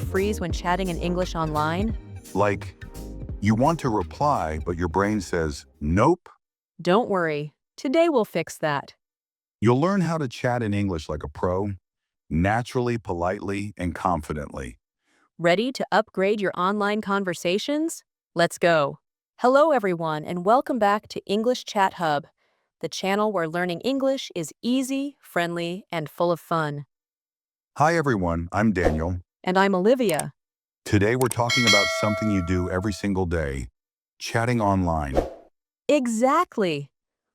freeze when chatting in English online? Like, you want to reply, but your brain says, nope. Don't worry. Today we'll fix that. You'll learn how to chat in English like a pro, naturally, politely, and confidently. Ready to upgrade your online conversations? Let's go. Hello, everyone, and welcome back to English ChatHub, the channel where learning English is easy, friendly, and full of fun. Hi, everyone. I'm Daniel. And I'm Olivia. Today, we're talking about something you do every single day, chatting online. Exactly.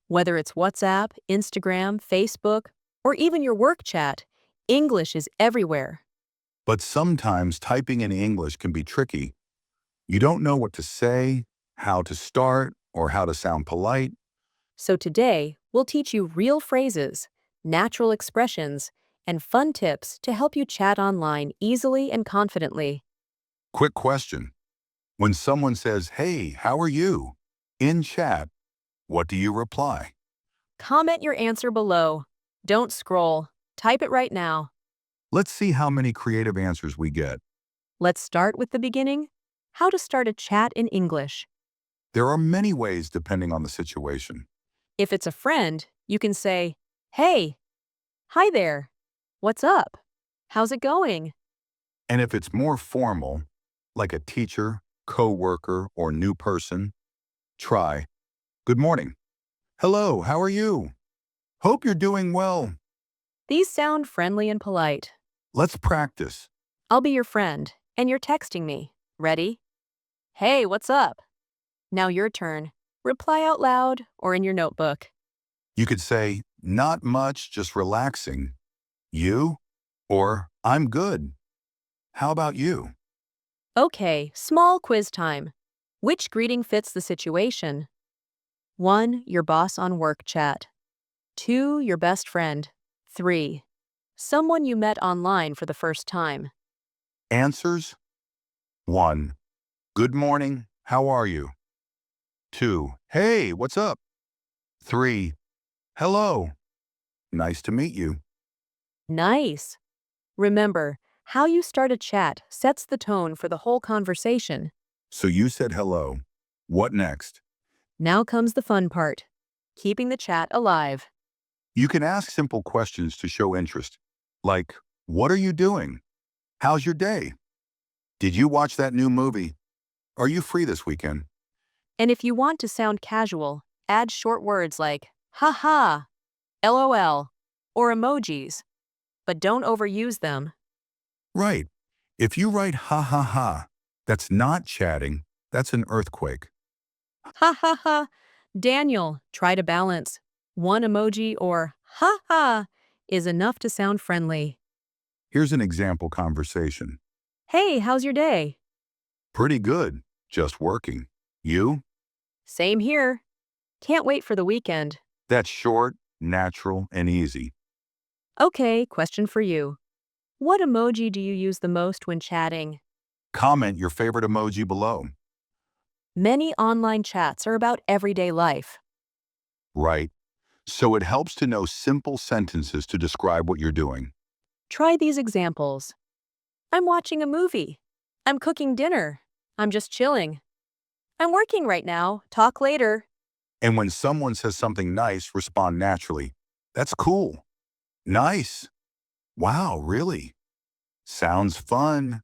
Whether it's WhatsApp, Instagram, Facebook, or even your work chat, English is everywhere. But sometimes typing in English can be tricky. You don't know what to say, how to start, or how to sound polite. So today, we'll teach you real phrases, natural expressions, and fun tips to help you chat online easily and confidently. Quick question. When someone says, hey, how are you? In chat, what do you reply? Comment your answer below. Don't scroll. Type it right now. Let's see how many creative answers we get. Let's start with the beginning. How to start a chat in English. There are many ways depending on the situation. If it's a friend, you can say, hey, hi there. What's up? How's it going? And if it's more formal, like a teacher, coworker, or new person, try, good morning. Hello, how are you? Hope you're doing well. These sound friendly and polite. Let's practice. I'll be your friend, and you're texting me. Ready? Hey, what's up? Now your turn. Reply out loud or in your notebook. You could say, not much, just relaxing. You? Or, I'm good. How about you? Okay, small quiz time. Which greeting fits the situation? 1. Your boss on work chat. 2. Your best friend. 3. Someone you met online for the first time. Answers? 1. Good morning, how are you? 2. Hey, what's up? 3. Hello. Nice to meet you. Nice. Remember, how you start a chat sets the tone for the whole conversation. So you said hello. What next? Now comes the fun part. Keeping the chat alive. You can ask simple questions to show interest, like, what are you doing? How's your day? Did you watch that new movie? Are you free this weekend? And if you want to sound casual, add short words like haha, LOL, or emojis. But don't overuse them. Right. If you write ha ha ha, that's not chatting, that's an earthquake. Ha ha ha. Daniel, try to balance. One emoji or ha ha is enough to sound friendly. Here's an example conversation. Hey, how's your day? Pretty good, just working. You? Same here. Can't wait for the weekend. That's short, natural, and easy. Okay, question for you. What emoji do you use the most when chatting? Comment your favorite emoji below. Many online chats are about everyday life. Right. So it helps to know simple sentences to describe what you're doing. Try these examples. I'm watching a movie. I'm cooking dinner. I'm just chilling. I'm working right now. Talk later. And when someone says something nice, respond naturally. That's cool. Nice. Wow, really? Sounds fun.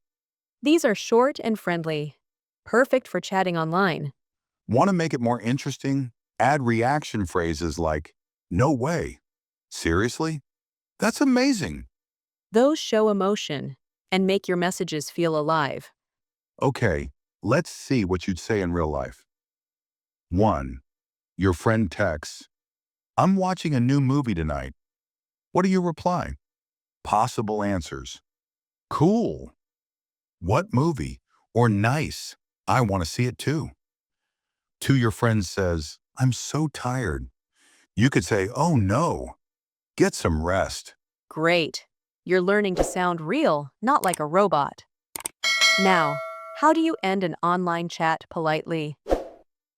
These are short and friendly. Perfect for chatting online. Want to make it more interesting? Add reaction phrases like, no way. Seriously? That's amazing. Those show emotion and make your messages feel alive. Okay, let's see what you'd say in real life. 1. Your friend texts, I'm watching a new movie tonight. What do you reply? Possible answers. Cool. What movie? Or nice. I want to see it too. 2. Your friend says, I'm so tired. You could say, oh no, get some rest. Great. You're learning to sound real, not like a robot. Now, how do you end an online chat politely?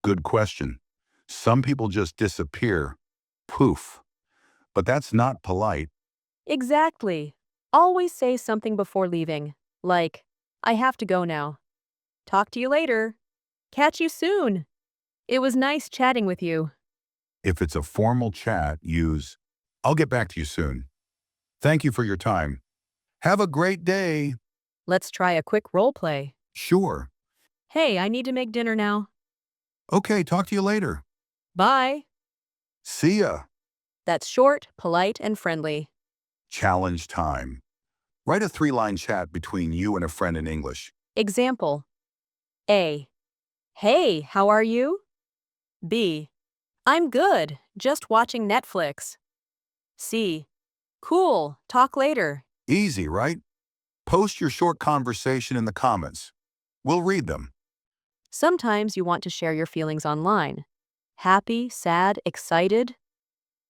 Good question. Some people just disappear. Poof. But that's not polite. Exactly. Always say something before leaving, like, I have to go now. Talk to you later. Catch you soon. It was nice chatting with you. If it's a formal chat, use, I'll get back to you soon. Thank you for your time. Have a great day. Let's try a quick role play. Sure. Hey, I need to make dinner now. Okay, talk to you later. Bye. See ya. That's short, polite, and friendly. Challenge time. Write a 3-line chat between you and a friend in English. Example. A. Hey, how are you? B. I'm good, just watching Netflix. C. Cool, talk later. Easy, right? Post your short conversation in the comments. We'll read them. Sometimes you want to share your feelings online. Happy, sad, excited.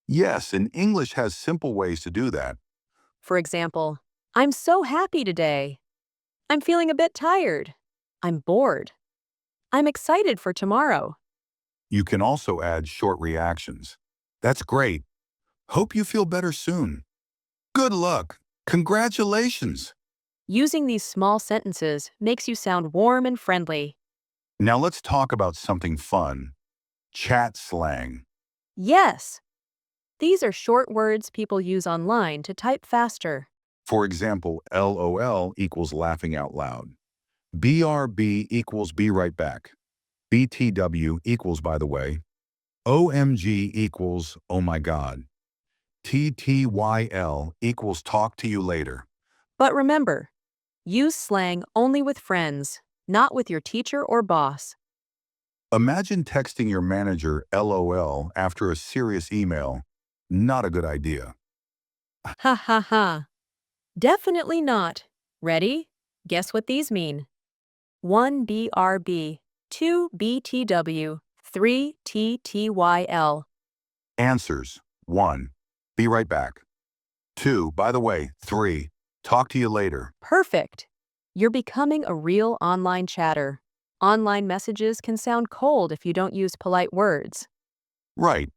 Yes, and English has simple ways to do that. For example, I'm so happy today. I'm feeling a bit tired. I'm bored. I'm excited for tomorrow. You can also add short reactions. That's great. Hope you feel better soon. Good luck. Congratulations. Using these small sentences makes you sound warm and friendly. Now let's talk about something fun. Chat slang. Yes. These are short words people use online to type faster. For example, LOL equals laughing out loud. BRB equals be right back. BTW equals by the way. OMG equals oh my god. TTYL equals talk to you later. But remember, use slang only with friends, not with your teacher or boss. Imagine texting your manager LOL after a serious email. Not a good idea. Ha ha ha. Definitely not. Ready? Guess what these mean. 1 BRB, 2 BTW, 3 TTYL. Answers. 1. Be right back. 2. By the way. 3. Talk to you later. Perfect. You're becoming a real online chatter. Online messages can sound cold if you don't use polite words. Right.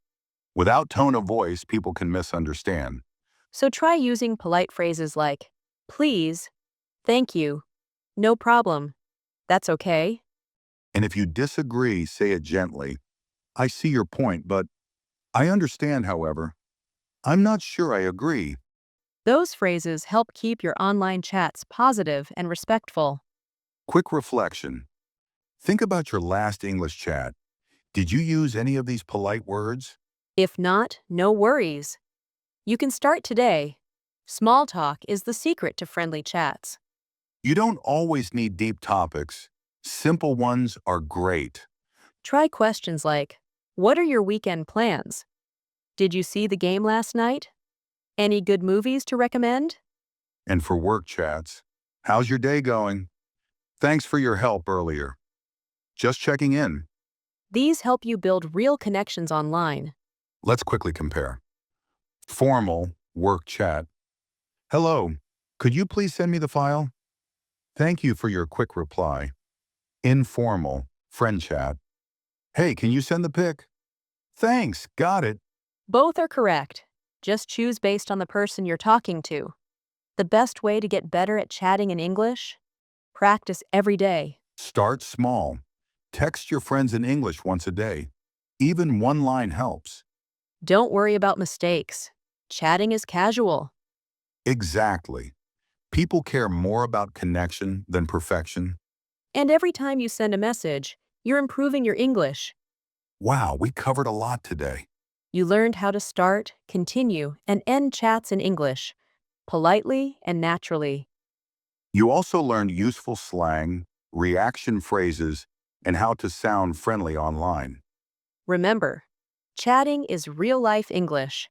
Without tone of voice, people can misunderstand. So try using polite phrases like, please, thank you, no problem, that's okay. And if you disagree, say it gently. I see your point, but I understand, however. I'm not sure I agree. Those phrases help keep your online chats positive and respectful. Quick reflection. Think about your last English chat. Did you use any of these polite words? If not, no worries. You can start today. Small talk is the secret to friendly chats. You don't always need deep topics. Simple ones are great. Try questions like, what are your weekend plans? Did you see the game last night? Any good movies to recommend? And for work chats, how's your day going? Thanks for your help earlier. Just checking in. These help you build real connections online. Let's quickly compare. Formal, work chat. Hello, could you please send me the file? Thank you for your quick reply. Informal, friend chat. Hey, can you send the pic? Thanks, got it. Both are correct. Just choose based on the person you're talking to. The best way to get better at chatting in English? Practice every day. Start small. Text your friends in English once a day. Even one line helps. Don't worry about mistakes. Chatting is casual. Exactly. People care more about connection than perfection. And every time you send a message, you're improving your English. Wow, we covered a lot today. You learned how to start, continue, and end chats in English, politely and naturally. You also learned useful slang, reaction phrases, and how to sound friendly online. Remember, chatting is real-life English.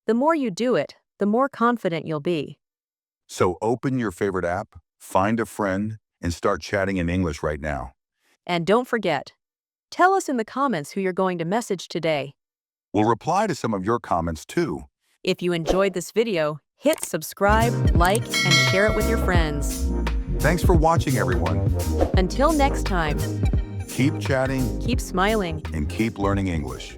The more you do it, the more confident you'll be. So open your favorite app, find a friend, and start chatting in English right now. And don't forget, tell us in the comments who you're going to message today. We'll reply to some of your comments too. If you enjoyed this video, hit subscribe, like, and share it with your friends. Thanks for watching, everyone. Until next time, Keep chatting keep smiling. and keep learning English.